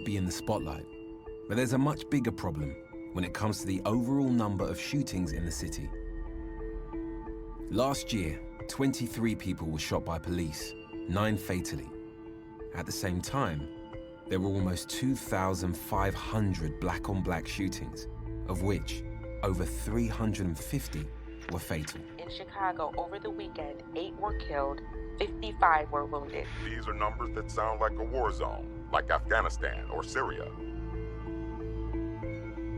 be in the spotlight, but there's a much bigger problem when it comes to the overall number of shootings in the city. Last year, 23 people were shot by police, 9 fatally. At the same time, there were almost 2,500 black-on-black shootings, of which over 350 were fatal. In Chicago, over the weekend, 8 were killed, 55 were wounded. These are numbers that sound like a war zone, like Afghanistan or Syria.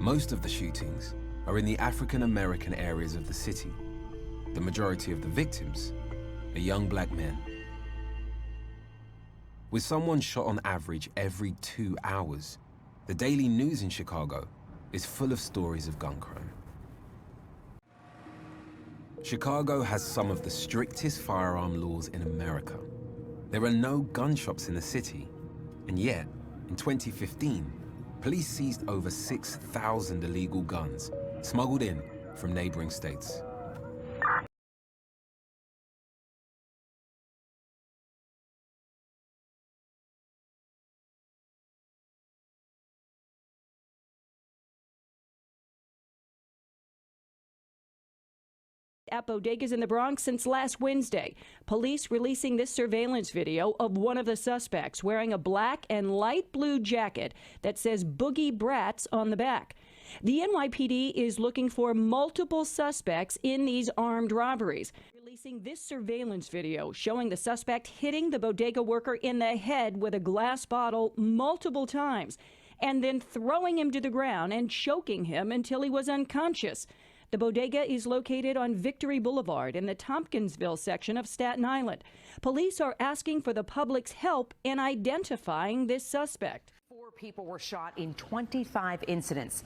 Most of the shootings are in the African-American areas of the city. The majority of the victims are young black men. With someone shot on average every 2 hours, the daily news in Chicago is full of stories of gun crime. Chicago has some of the strictest firearm laws in America. There are no gun shops in the city, and yet, in 2015, police seized over 6,000 illegal guns smuggled in from neighboring states. At bodegas in the Bronx since last Wednesday. Police releasing this surveillance video of one of the suspects wearing a black and light blue jacket that says Boogie Brats on the back. The NYPD is looking for multiple suspects in these armed robberies. Releasing this surveillance video showing the suspect hitting the bodega worker in the head with a glass bottle multiple times and then throwing him to the ground and choking him until he was unconscious. The bodega is located on Victory Boulevard in the Tompkinsville section of Staten Island. Police are asking for the public's help in identifying this suspect. 4 people were shot in 25 incidents.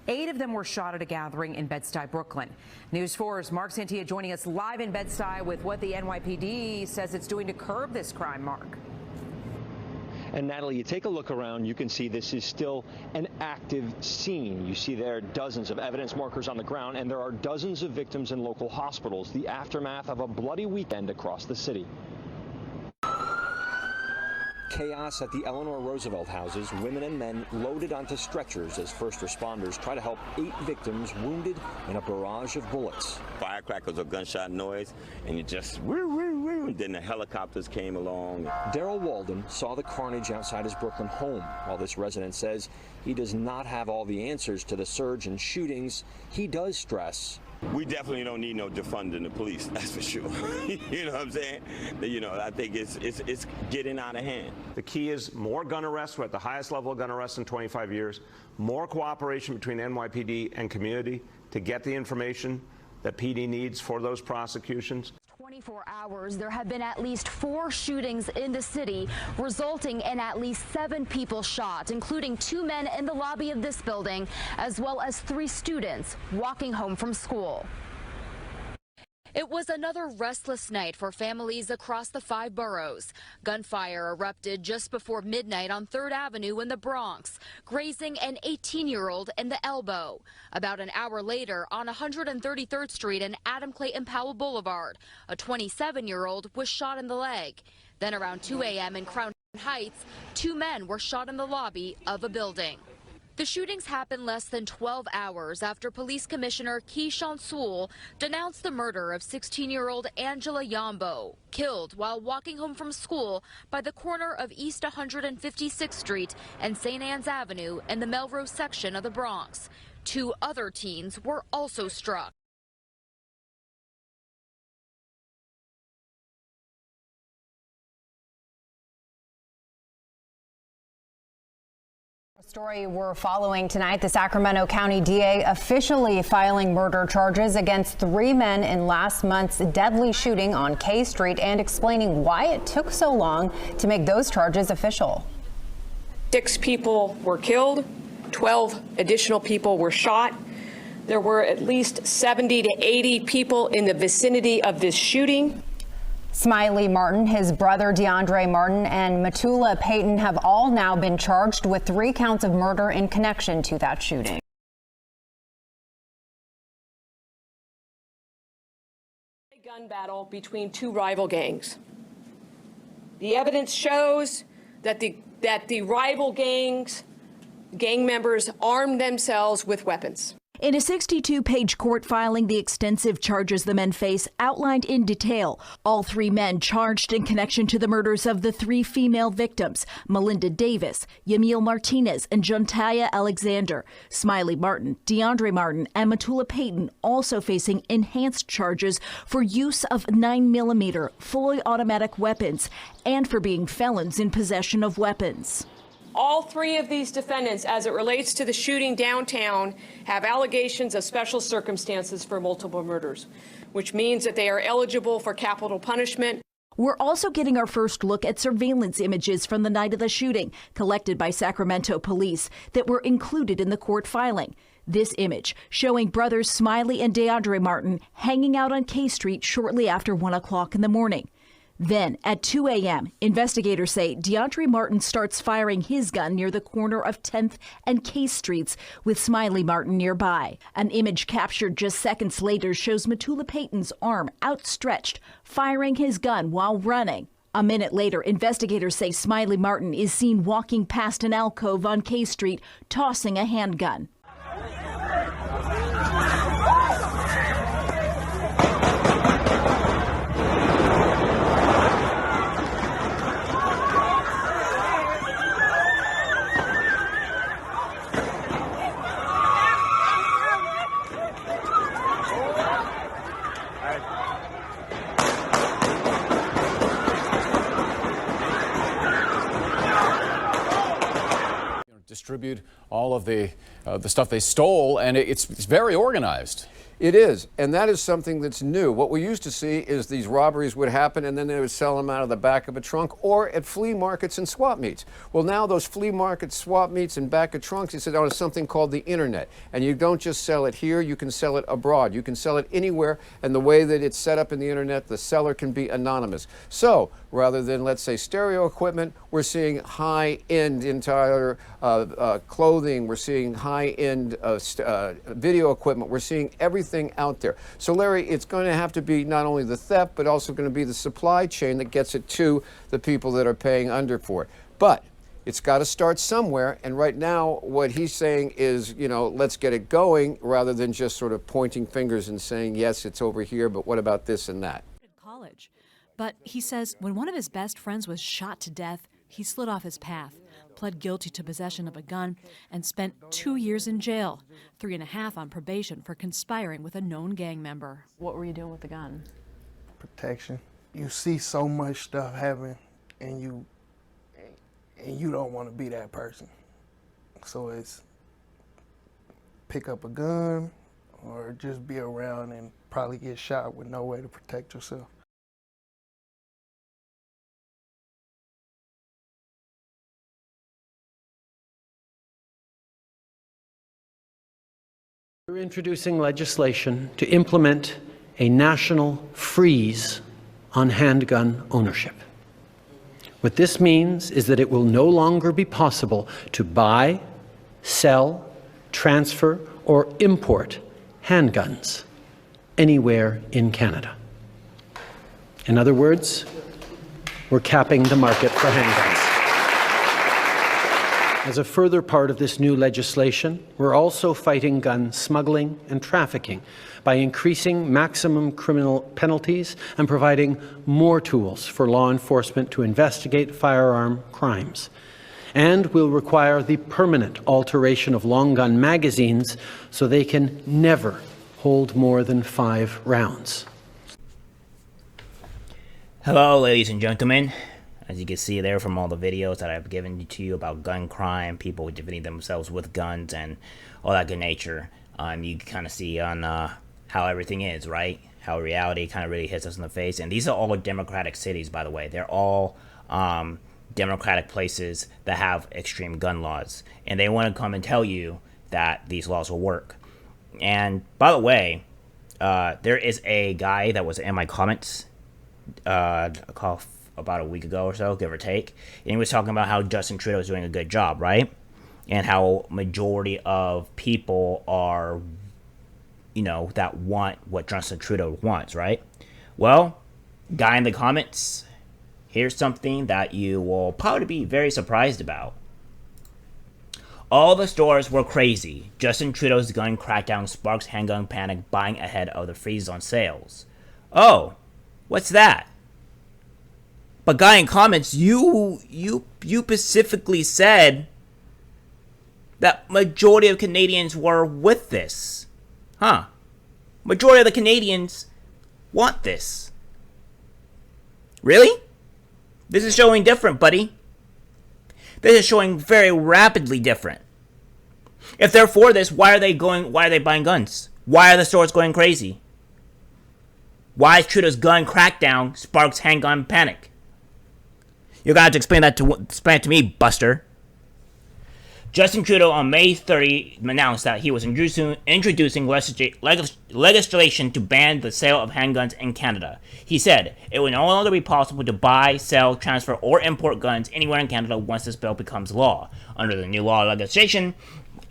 8 of them were shot at a gathering in Bed-Stuy, Brooklyn. News 4's Mark Santia joining us live in Bed-Stuy with what the NYPD says it's doing to curb this crime, Mark. And Natalie, you take a look around, you can see this is still an active scene. You see there are dozens of evidence markers on the ground, and there are dozens of victims in local hospitals, the aftermath of a bloody weekend across the city. Chaos at the Eleanor Roosevelt houses, women and men loaded onto stretchers as first responders try to help 8 victims wounded in a barrage of bullets. Firecrackers or gunshot noise, and it just woo, woo, woo, and then the helicopters came along. Daryl Walden saw the carnage outside his Brooklyn home. While this resident says he does not have all the answers to the surge in shootings, he does stress we definitely don't need no defunding the police, that's for sure. You know what I'm saying? You know, I think it's getting out of hand. The key is more gun arrests. We're at the highest level of gun arrests in 25 years. More cooperation between NYPD and community to get the information that PD needs for those prosecutions. 24 hours, there have been at least 4 shootings in the city, resulting in at least 7 people shot, including 2 men in the lobby of this building, as well as 3 students walking home from school. It was another restless night for families across the 5 boroughs. Gunfire erupted just before midnight on 3rd Avenue in the Bronx, grazing an 18-year-old in the elbow. About an hour later, on 133rd Street and Adam Clayton Powell Boulevard, a 27-year-old was shot in the leg. Then around 2 a.m. in Crown Heights, 2 men were shot in the lobby of a building. The shootings happened less than 12 hours after Police Commissioner Keyshawn Sewell denounced the murder of 16-year-old Angela Yambo, killed while walking home from school by the corner of East 156th Street and St. Anne's Avenue in the Melrose section of the Bronx. 2 other teens were also struck. Story we're following tonight, the Sacramento County DA officially filing murder charges against 3 men in last month's deadly shooting on K Street and explaining why it took so long to make those charges official. 6 people were killed, 12 additional people were shot. There were at least 70 to 80 people in the vicinity of this shooting. Smiley Martin, his brother DeAndre Martin, and Matula Payton have all now been charged with 3 counts of murder in connection to that shooting. A gun battle between 2 rival gangs. The evidence shows that the that the rival gang members armed themselves with weapons. In a 62-page court filing, the extensive charges the men face outlined in detail. All 3 men charged in connection to the murders of the 3 female victims, Melinda Davis, Yamil Martinez, and Jontaya Alexander. Smiley Martin, DeAndre Martin, and Matula Payton also facing enhanced charges for use of 9mm fully automatic weapons and for being felons in possession of weapons. All 3 of these defendants, as it relates to the shooting downtown, have allegations of special circumstances for multiple murders, which means that they are eligible for capital punishment. We're also getting our first look at surveillance images from the night of the shooting, collected by Sacramento police, that were included in the court filing. This image showing brothers Smiley and DeAndre Martin hanging out on K Street shortly after 1 o'clock in the morning. Then, at 2 a.m., investigators say DeAndre Martin starts firing his gun near the corner of 10th and Case Streets, with Smiley Martin nearby. An image captured just seconds later shows Matula Payton's arm outstretched, firing his gun while running. A minute later, investigators say Smiley Martin is seen walking past an alcove on K Street, tossing a handgun. Distribute all of the stuff they stole, and it's very organized. It is, and that is something that's new. What we used to see is these robberies would happen and then they would sell them out of the back of a trunk or at flea markets and swap meets. Well, now those flea markets, swap meets, and back of trunks, it's on something called the internet. And you don't just sell it here, you can sell it abroad. You can sell it anywhere, and the way that it's set up in the internet, the seller can be anonymous. So, rather than, let's say, stereo equipment, we're seeing high-end entire clothing, we're seeing high-end video equipment, we're seeing everything out there. So Larry, it's going to have to be not only the theft, but also going to be the supply chain that gets it to the people that are paying under for it. But it's got to start somewhere, and right now what he's saying is, you know, let's get it going rather than just sort of pointing fingers and saying, yes, it's over here, but what about this and that? College. But he says when one of his best friends was shot to death, he slid off his path, pled guilty to possession of a gun, and spent 2 years in jail, 3.5 on probation for conspiring with a known gang member. What were you doing with the gun? Protection. You see so much stuff happen, and you don't want to be that person. So it's pick up a gun or just be around and probably get shot with no way to protect yourself. We're introducing legislation to implement a national freeze on handgun ownership. What this means is that it will no longer be possible to buy, sell, transfer, or import handguns anywhere in Canada. In other words, we're capping the market for handguns. As a further part of this new legislation, we're also fighting gun smuggling and trafficking by increasing maximum criminal penalties and providing more tools for law enforcement to investigate firearm crimes. And we'll require the permanent alteration of long gun magazines so they can never hold more than 5 rounds. Hello, ladies and gentlemen. As you can see there from all the videos that I've given to you about gun crime, people defending themselves with guns and all that good nature, you can kind of see on how everything is, right? How reality kind of really hits us in the face. And these are all democratic cities, by the way. They're all democratic places that have extreme gun laws. And they want to come and tell you that these laws will work. And by the way, there is a guy that was in my comments about a week ago or so, give or take, and he was talking about how Justin Trudeau is doing a good job, right? And how majority of people are, you know, that want what Justin Trudeau wants, right? Well, guy in the comments Here's something that you will probably be very surprised about. All the stores were crazy. Justin Trudeau's gun crackdown sparks handgun panic buying ahead of the freeze on sales. Oh, what's that? But guy in comments, you specifically said that majority of Canadians were with this. Huh. Majority of the Canadians want this. Really? This is showing different, buddy. This is showing very rapidly different. If they're for this, why are they buying guns? Why are the stores going crazy? Why is Trudeau's gun crackdown sparks handgun panic? You're gonna have to explain it to me, Buster. Justin Trudeau on May 30 announced that he was introducing legislation to ban the sale of handguns in Canada. He said, it will no longer be possible to buy, sell, transfer, or import guns anywhere in Canada once this bill becomes law. Under the new law legislation,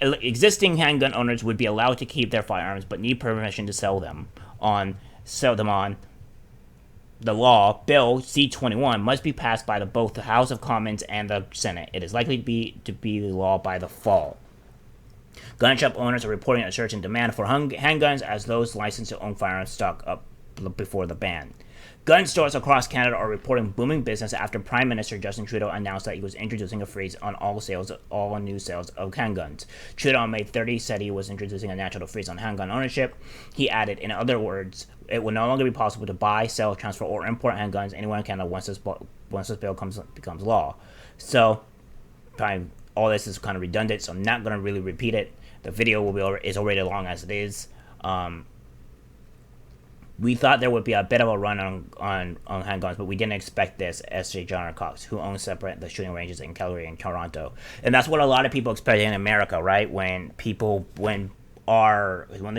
existing handgun owners would be allowed to keep their firearms but need permission to sell them on the law. Bill C-21 must be passed by both the House of Commons and the Senate. It is likely to be the law by the fall. Gun shop owners are reporting a surge in demand for handguns as those licensed to own firearms stock up before the ban. Gun stores across Canada are reporting booming business after Prime Minister Justin Trudeau announced that he was introducing a freeze on all new sales of handguns. Trudeau on May 30 said he was introducing a natural freeze on handgun ownership. He added, in other words, it will no longer be possible to buy, sell, transfer, or import handguns anywhere in Canada once this bill becomes law. So, probably all this is kind of redundant, so I'm not going to really repeat it. The video is already long as it is. We thought there would be a bit of a run on handguns, but we didn't expect this, S.J. John Cox, who owns the shooting ranges in Calgary and Toronto. And that's what a lot of people expect in America, right? When the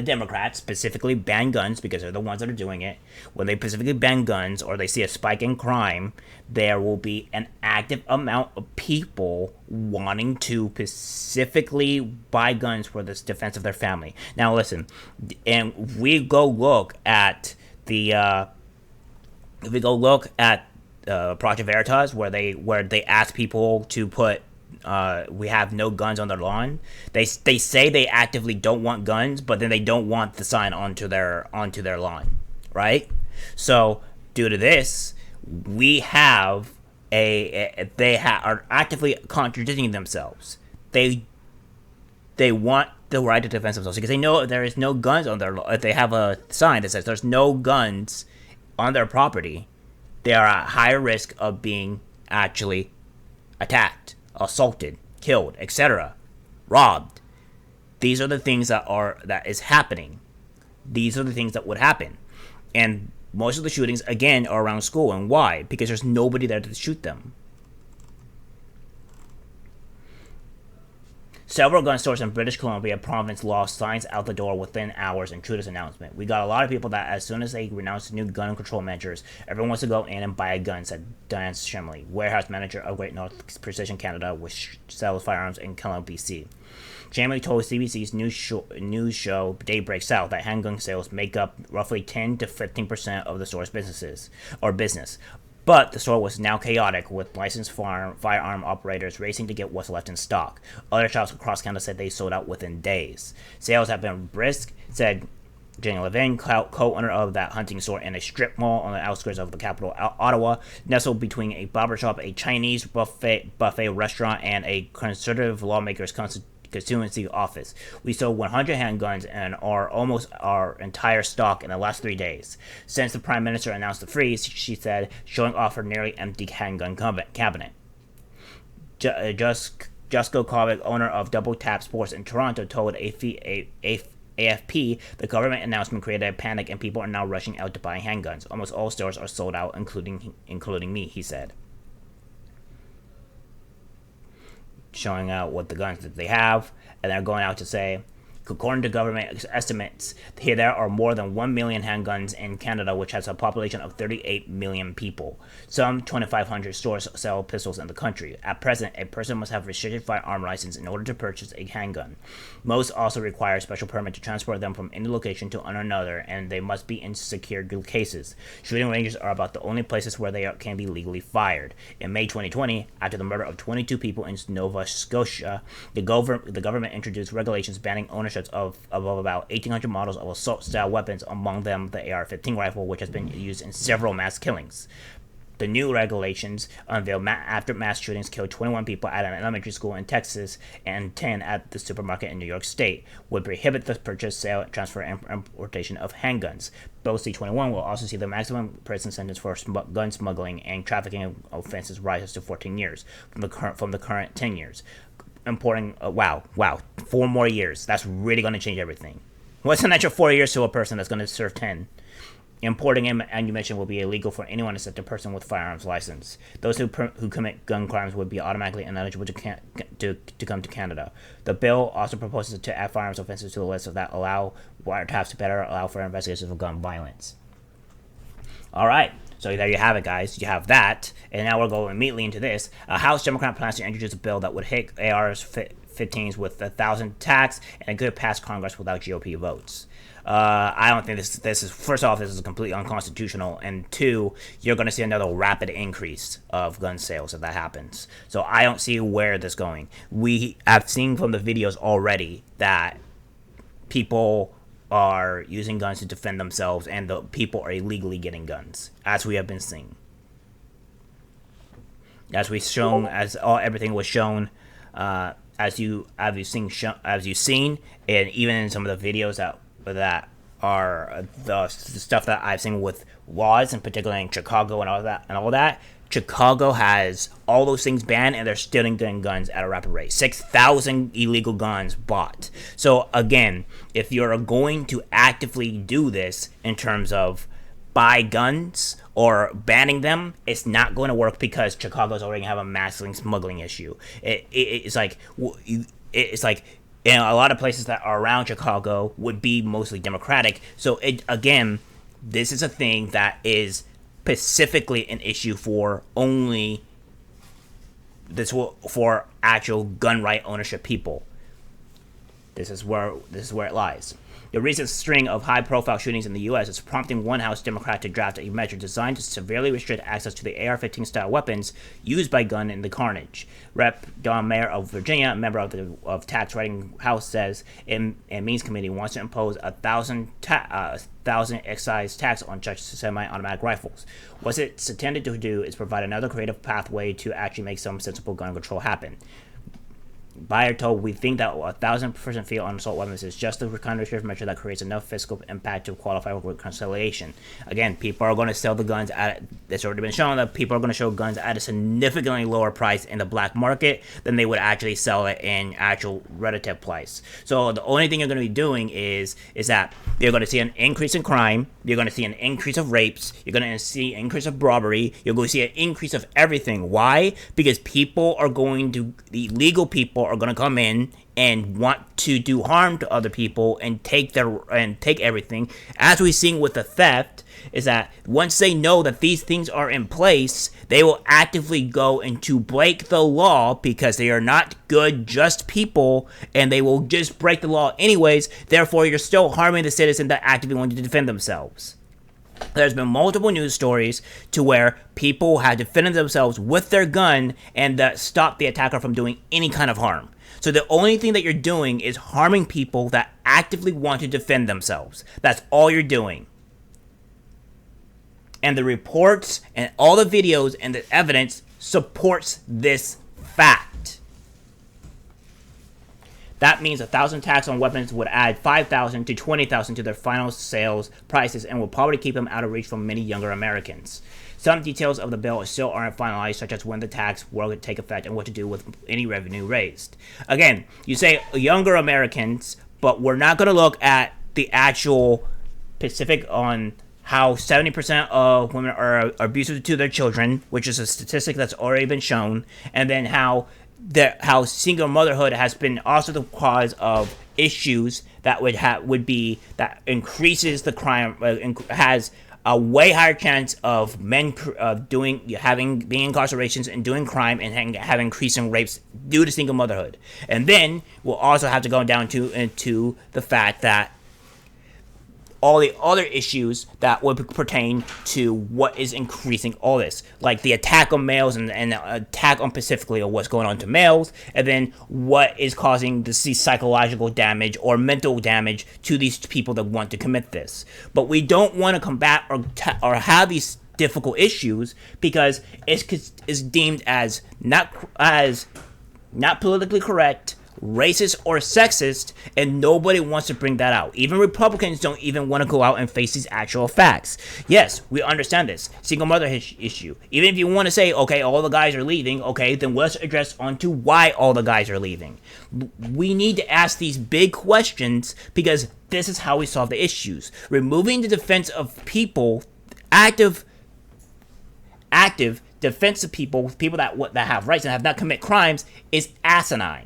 Democrats specifically ban guns, because they're the ones that are doing it, when they specifically ban guns or they see a spike in crime, there will be an active amount of people wanting to specifically buy guns for the defense of their family. Now listen, and we go look at Project Veritas, where they ask people to put we have no guns on their lawn. They say they actively don't want guns, but then they don't want the sign onto their lawn, right? So due to this, we have they are actively contradicting themselves. They want the right to defend themselves because they know there is no guns on their. If they have a sign that says there's no guns on their property, they are at higher risk of being actually attacked, assaulted, killed, etc., robbed. These are the things that is happening. These are the things that would happen, and most of the shootings again are around school. And why? Because there's nobody there to shoot them. Several gun stores in British Columbia province lost signs out the door within hours in Trudeau's announcement. We got a lot of people that as soon as they announced new gun control measures, everyone wants to go in and buy a gun, said Diane Shimley, warehouse manager of Great North Precision Canada, which sells firearms in Kelowna, BC. Shimley told CBC's news show Daybreak South that handgun sales make up roughly 10 to 15% of the store's business. But the store was now chaotic, with licensed firearm operators racing to get what's left in stock. Other shops across Canada said they sold out within days. Sales have been brisk, said Jenny Levin, co-owner of that hunting store in a strip mall on the outskirts of the capital, Ottawa, nestled between a barbershop, a Chinese buffet restaurant, and a conservative lawmaker's constituency office. We sold 100 handguns and almost our entire stock in the last 3 days. Since the Prime Minister announced the freeze, she said, showing off her nearly empty handgun cabinet. Jusco Kovic, owner of Double Tap Sports in Toronto, told AFP the government announcement created a panic and people are now rushing out to buy handguns. Almost all stores are sold out, including me, he said. Showing out what the guns that they have, and they're going out to say, According to government estimates, there are more than 1 million handguns in Canada, which has a population of 38 million people. Some 2,500 stores sell pistols in the country. At present, a person must have a restricted firearm license in order to purchase a handgun. Most also require a special permit to transport them from any location to another, and they must be in secured cases. Shooting ranges are about the only places where they can be legally fired. In May 2020, after the murder of 22 people in Nova Scotia, the government introduced regulations banning ownership of about 1,800 models of assault-style weapons, among them the AR-15 rifle, which has been used in several mass killings. The new regulations unveiled after mass shootings killed 21 people at an elementary school in Texas and 10 at the supermarket in New York State, would prohibit the purchase, sale, transfer, and importation of handguns. Bill C-21 will also see the maximum prison sentence for gun smuggling and trafficking offenses rises to 14 years from the current 10 years. Importing, 4 more years. That's really going to change everything. What's an extra 4 years to a person that's going to serve 10? Importing ammunition will be illegal for anyone except a person with firearms license. Those who commit gun crimes would be automatically ineligible to come to Canada. The bill also proposes to add firearms offenses to the list that allow wiretaps to better allow for investigations of gun violence. All right. So there you have it, guys. You have that. And now we'll go immediately into this. A House Democrat plans to introduce a bill that would hit AR-15s with 1,000 tax, and it could pass Congress without GOP votes. I don't think this is, first off, this is completely unconstitutional, and two, you're going to see another rapid increase of gun sales if that happens. So I don't see where this is going. I've seen from the videos already that people are using guns to defend themselves, and the people are illegally getting guns, as we have been seeing. As everything was shown, as you've seen, and even in some of the videos that are the stuff that I've seen with laws, in particular in Chicago and all that. Chicago has all those things banned, and they're still getting guns at a rapid rate. 6,000 illegal guns bought. So again, if you're going to actively do this in terms of buy guns or banning them, it's not going to work because Chicago's already have a massive smuggling issue. It's like and a lot of places that are around Chicago would be mostly Democratic. So again, this is a thing that is specifically an issue for actual gun right ownership people. This is where it lies. The recent string of high-profile shootings in the U.S. is prompting one House Democrat to draft a measure designed to severely restrict access to the AR-15 style weapons used by gun in the carnage. Rep. Don Beyer of Virginia, a member of Tax Writing House, says in Means Committee wants to impose a 1,000 excise tax on such semi-automatic rifles. What it's intended to do is provide another creative pathway to actually make some sensible gun control happen. Beyer told, "We think that 1,000% fee on assault weapons is just the kind of restrictive measure that creates enough fiscal impact to qualify for reconciliation." Again, people are going to sell the guns at, it's already been shown that people are going to show guns at a significantly lower price in the black market than they would actually sell it in actual relative price. So the only thing you're going to be doing is that you're going to see an increase in crime, you're going to see an increase of rapes, you're going to see an increase of robbery, you're going to see an increase of everything. Why? Because the illegal people are going to come in and want to do harm to other people and take everything. As we've seen with the theft, is that once they know that these things are in place, they will actively go and to break the law because they are not good, just people, and they will just break the law anyways. Therefore, you're still harming the citizen that actively want to defend themselves. There's been multiple news stories to where people have defended themselves with their gun and that stopped the attacker from doing any kind of harm. So the only thing that you're doing is harming people that actively want to defend themselves. That's all you're doing. And the reports and all the videos and the evidence supports this fact. That means 1,000 tax on weapons would add 5,000 to 20,000 to their final sales prices and will probably keep them out of reach from many younger Americans. Some details of the bill still aren't finalized, such as when the tax will take effect and what to do with any revenue raised. Again, you say younger Americans, but we're not going to look at the actual specific on how 70% of women are abusive to their children, which is a statistic that's already been shown, and then how single motherhood has been also the cause of issues that would be that increases the crime, has a way higher chance of men being incarcerations and doing crime and having increasing rapes due to single motherhood. And then we'll also have to go down into the fact that all the other issues that would pertain to what is increasing all this, like the attack on males and attack on specifically on what's going on to males, and then what is causing the psychological damage or mental damage to these people that want to commit this. But we don't want to combat or have these difficult issues because it's deemed as not politically correct, racist, or sexist, and nobody wants to bring that out. Even Republicans don't even want to go out and face these actual facts. Yes, we understand this single mother issue. Even if you want to say, okay, all the guys are leaving, okay, then let's address onto why all the guys are leaving. We need to ask these big questions because this is how we solve the issues. Removing the defense of people, active defense of people that have rights and have not commit crimes, is asinine.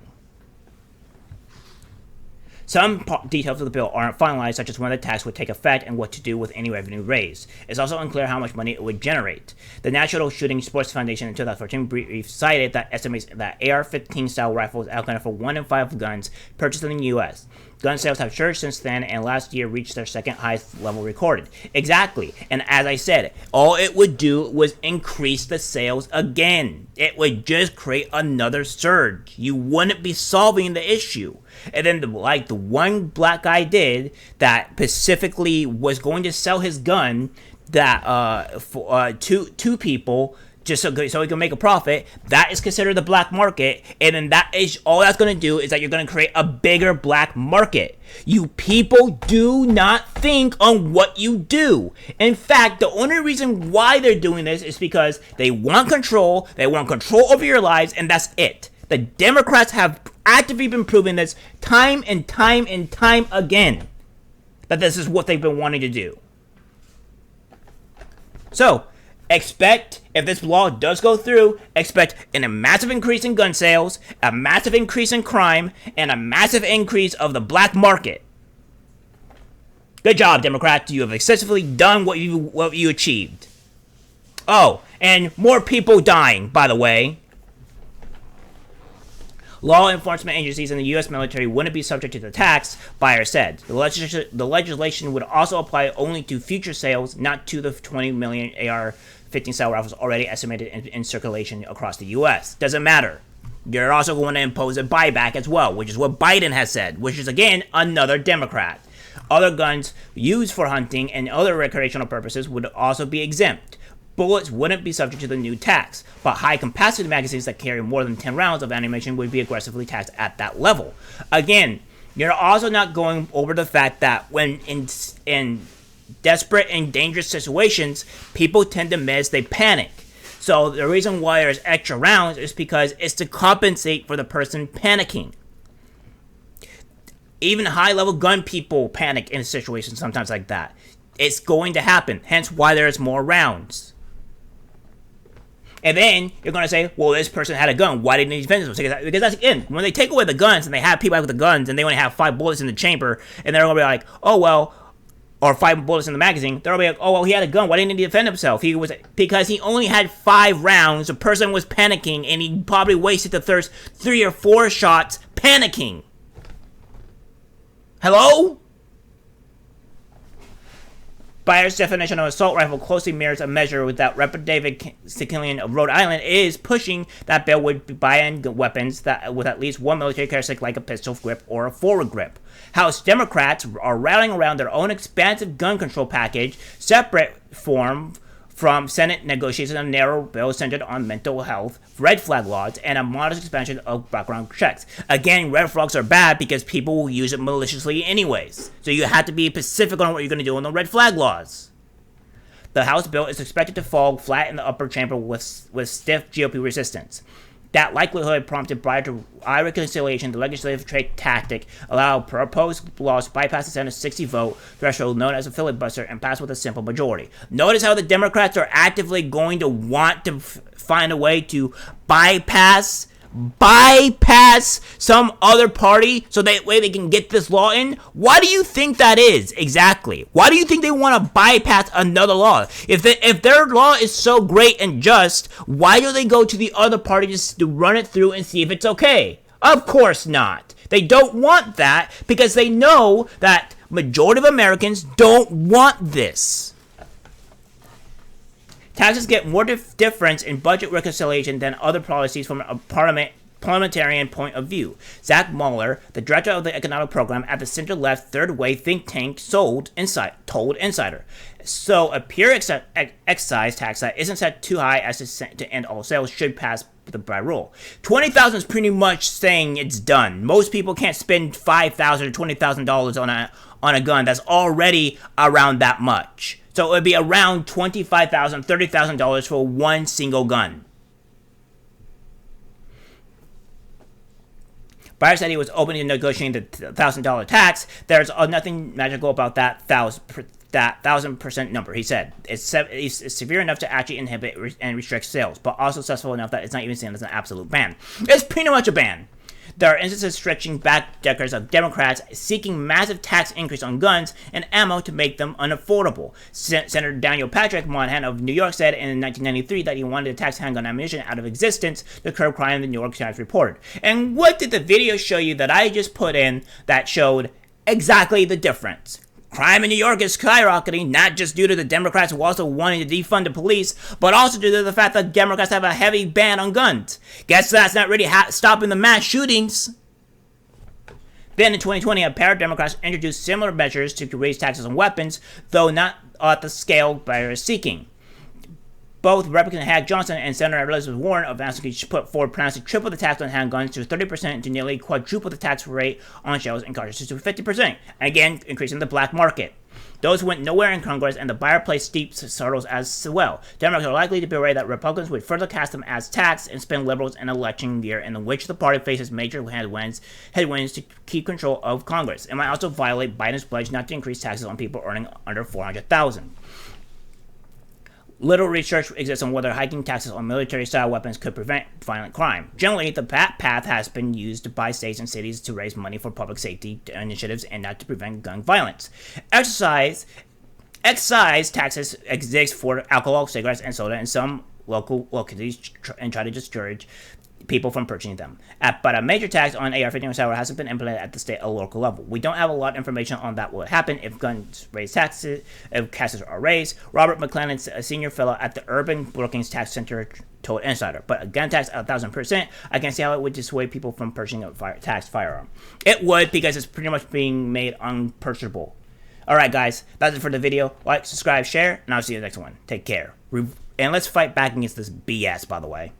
Some details of the bill aren't finalized, such as when the tax would take effect and what to do with any revenue raised. It's also unclear how much money it would generate. The National Shooting Sports Foundation in 2014 brief cited that estimates that AR-15 style rifles account for 1 in 5 guns purchased in the U.S. Gun sales have surged since then, and last year reached their second highest level recorded. Exactly, and as I said, all it would do was increase the sales again. It would just create another surge. You wouldn't be solving the issue. And then, like the one black guy did that specifically was going to sell his gun that to people just so he can make a profit, that is considered the black market, and then that is all that's going to do is that you're going to create a bigger black market. You people do not think on what you do. In fact, the only reason why they're doing this is because they want control over your lives, and that's it. The Democrats have actively been proving this time and time and time again, that this is what they've been wanting to do. So, expect, if this law does go through, expect a massive increase in gun sales, a massive increase in crime, and a massive increase of the black market. Good job, Democrats. You have successfully done what you achieved. Oh, and more people dying, by the way. Law enforcement agencies in the U.S. military wouldn't be subject to the tax, Beyer said. The legislation would also apply only to future sales, not to the 20 million AR-15 style rifles already estimated in circulation across the U.S. Doesn't matter. You're also going to impose a buyback as well, which is what Biden has said, which is, again, another Democrat. Other guns used for hunting and other recreational purposes would also be exempt. Bullets wouldn't be subject to the new tax, but high-capacity magazines that carry more than 10 rounds of ammunition would be aggressively taxed at that level. Again, you're also not going over the fact that when in desperate and dangerous situations, people tend to miss, they panic. So the reason why there's extra rounds is because it's to compensate for the person panicking. Even high-level gun people panic in situations sometimes like that. It's going to happen, hence why there's more rounds. And then you're going to say, well, this person had a gun. Why didn't he defend themselves? Because that's, again, when they take away the guns and they have people with the guns and they only have 5 bullets in the chamber, and they're going to be like, oh, well, or 5 bullets in the magazine, they're going to be like, oh, well, he had a gun. Why didn't he defend himself? Because he only had 5 rounds. The person was panicking, and he probably wasted the first 3 or 4 shots panicking. Hello? Beyer's definition of assault rifle closely mirrors a measure that Rep. David Sikilian of Rhode Island is pushing. That bill would buy weapons that with at least one military characteristic like a pistol grip or a forward grip. House Democrats are rallying around their own expansive gun control package, separate from Senate negotiations on a narrow bill centered on mental health, red flag laws, and a modest expansion of background checks. Again, red flags are bad because people will use it maliciously anyways. So you have to be specific on what you're going to do on the red flag laws. The House bill is expected to fall flat in the upper chamber with stiff GOP resistance. That likelihood prompted Beyer to eye reconciliation, the legislative tactic, allow proposed laws to bypass the Senate's 60-vote threshold known as a filibuster and pass with a simple majority. Notice how the Democrats are actively going to want to find a way to bypass bypass some other party so that way they can get this law in? Why do you think that is exactly? Why do you think they want to bypass another law? If their law is so great and just, why do they go to the other party just to run it through and see if it's okay? Of course not. They don't want that because they know that majority of Americans don't want this. Taxes get more difference in budget reconciliation than other policies from a parliamentarian point of view. Zach Mueller, the director of the economic program at the center-left Third Way think tank, told Insider. So a pure excise tax that isn't set too high as to end all sales should pass by rule. 20,000 is pretty much saying it's done. Most people can't spend $5,000 or $20,000 on a gun that's already around that much. So it would be around $25,000, $30,000 for one single gun. Beyer said he was open to negotiating the $1,000 tax. There's nothing magical about that 1,000% number. He said it's severe enough to actually inhibit and restrict sales, but also successful enough that it's not even seen as an absolute ban. It's pretty much a ban. There are instances stretching back decades of Democrats seeking massive tax increase on guns and ammo to make them unaffordable. Senator Daniel Patrick Moynihan of New York said in 1993 that he wanted to tax handgun ammunition out of existence to curb crime, the New York Times reported. And what did the video show you that I just put in that showed exactly the difference? Crime in New York is skyrocketing, not just due to the Democrats who also wanting to defund the police, but also due to the fact that Democrats have a heavy ban on guns. Guess that's not really stopping the mass shootings. Then in 2020, a pair of Democrats introduced similar measures to raise taxes on weapons, though not at the scale Beyer is seeking. Both Republican Hank Johnson and Senator Elizabeth Warren of Massachusetts put forward plans to triple the tax on handguns to 30% and to nearly quadruple the tax rate on shells and cartridges to 50%, again increasing the black market. Those went nowhere in Congress, and the Beyer placed steep hurdles as well. Democrats are likely to be worried that Republicans would further cast them as tax and spin liberals in an election year in which the party faces major headwinds to keep control of Congress. It might also violate Biden's pledge not to increase taxes on people earning under $400,000. Little research exists on whether hiking taxes on military-style weapons could prevent violent crime. Generally, the path has been used by states and cities to raise money for public safety initiatives and not to prevent gun violence. Excise taxes exist for alcohol, cigarettes, and soda in some local localities and try to discourage people from purchasing them. But a major tax on AR-15 sour hasn't been implemented at the state or local level. We don't have a lot of information on that will happen if guns raise taxes, if taxes are raised. Robert McClellan, a senior fellow at the Urban Brookings Tax Center, told Insider. But a gun tax at 1,000%, I can see how it would dissuade people from purchasing a taxed firearm. It would, because it's pretty much being made unpurchasable. Alright guys, that's it for the video. Like, subscribe, share, and I'll see you in the next one. Take care. And let's fight back against this BS, by the way.